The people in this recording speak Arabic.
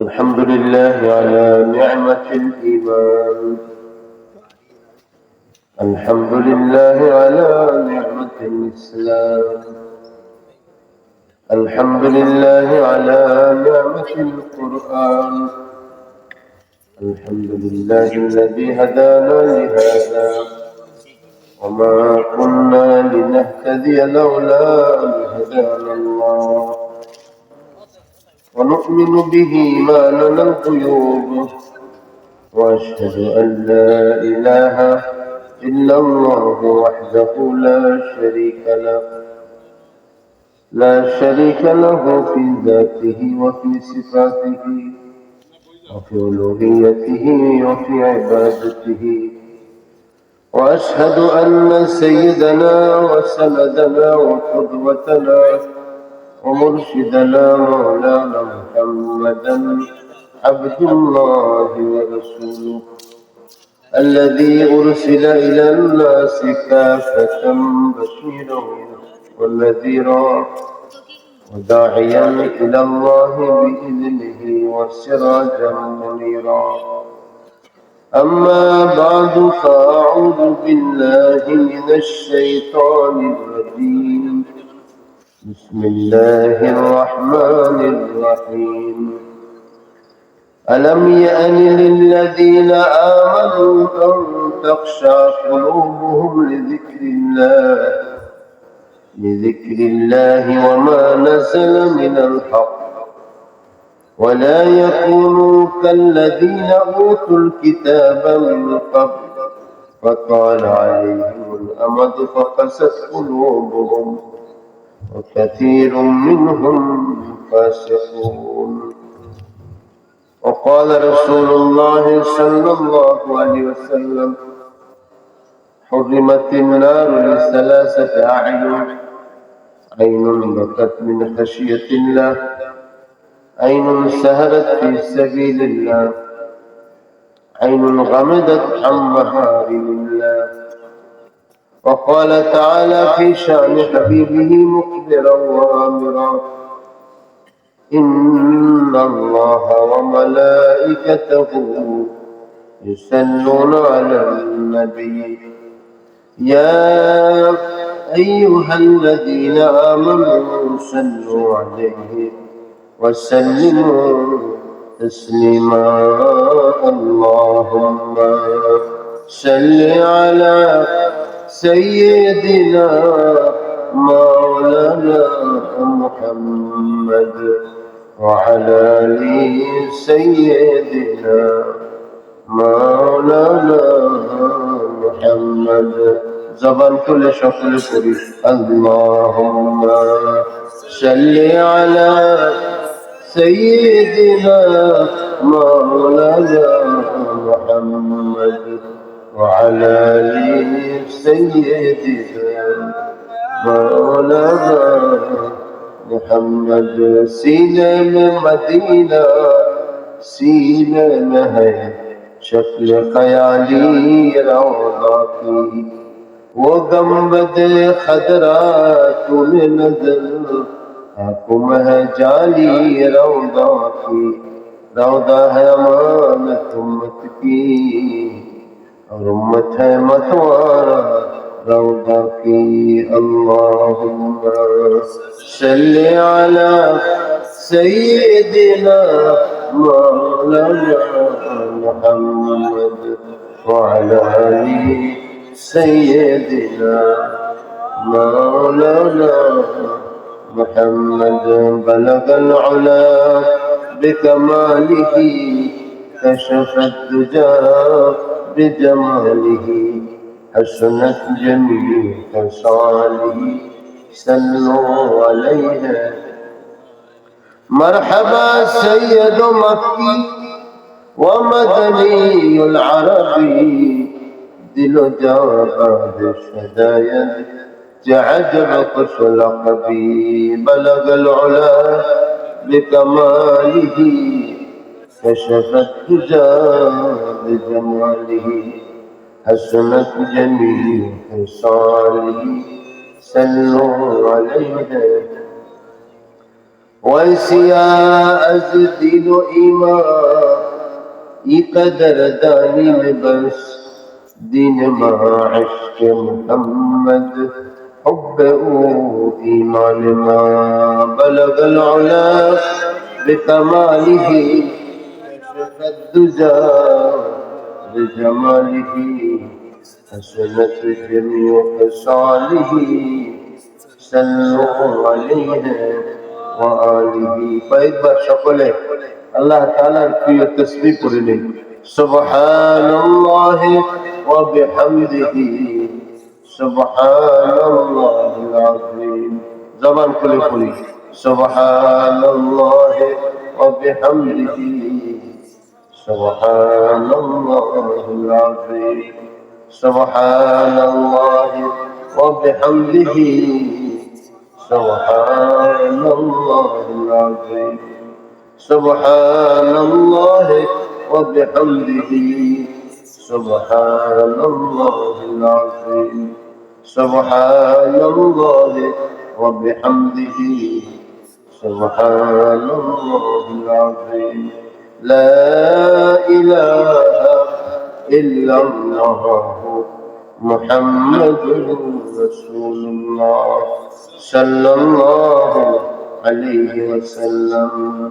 الحمد لله على نعمة الإيمان. الحمد لله على نعمة الإسلام. الحمد لله على نعمة القرآن. الحمد لله الذي هدانا لهذا وما كنا لنهتدي لولا أن هدانا الله، ونؤمن به إيمانا الغيوب، وأشهد أن لا إله إلا الله وحده لا شريك له في ذاته وفي صفاته وفي ألوهيته وفي عبادته. وأشهد أن سيدنا وسندنا وقدوتنا ومرشدنا مولانا محمدا عبد الله ورسوله، الذي أرسل إلى الناس كافة بشيرا ونذيرا وداعيا إلى الله بإذنه وسراجا منيرا. أما بعد، فأعوذ بالله من الشيطان الرجيم. بسم الله الرحمن الرحيم. ألم يأن للذين آمنوا أن تخشع قلوبهم لذكر الله وما نزل من الحق، ولا يكونوا كالذين أوتوا الكتاب من قبل فطال عليهم الأمد فقست قلوبهم وكثير منهم فاسقون. وقال رسول الله صلى الله عليه وسلم: حرمت النار لثلاثة أعين: عين بكت من خشية الله، عين سهرت في سبيل الله، عين غمضت عن محارم الله. وقال تعالى في شأن حبيبه مخبرا وآمرا: إن الله وملائكته يصلون على النبي يا أيها الذين آمنوا صلوا عليه وسلموا تسليما. اللهم صل على سيدنا مولانا محمد وعلى آل سيدنا مولانا محمد. زبان كل شكل كري. اللهم صل على سيدنا مولانا محمد وعلى آل سيدنا مولانا محمد. सीने में मदीना, सीने में है शक्ल ख्याली रौदा की, वो गंबद खदरा तूने नजर हुक्म है जाली रौदा की। रौदा है अमानत उम्मत की और उम्मत है मतवारा रौदा की। अल्लाहुम्मा सल्ली अला सय्यिदिना मौलाना मुहम्मद वअला आलि सय्यिदिना मौलाना मुहम्मद। बलगल उला बिकमालिही कशफत दुजा बिजमालिही हसनत जमील खसालिही सल्लल्लाहु अलैहि। मरहबा सय्यद मक्की व मदनीयुल अरबी, दिलो जाबाद शदायद जअजब कुशल कबी। बलगल उला बिकमालिही कशफत दुजा बिजमालिही हसनत जमील खसालिही सल्लल्लाहु अलैहि। ويسيا أزدين إيمان يقدر داني بس دين ما عشق محمد حب إيمان ما بلغ العلا بكماله كشف الدجى بجماله حسنت جميع خصاله صلوا عليه وآله فإذ شكله الله تعالى في التسبيح قرنه سبحان الله وبحمده سبحان الله العظيم زمان كل سبحان الله وبحمده سبحان الله العظيم سبحان الله وبحمده سبحان الله العظيم سبحان الله وبحمده سبحان الله العظيم سبحان الله وبحمده سبحان الله العظيم لا إله إلا الله محمد رسول الله صلى الله عليه وسلم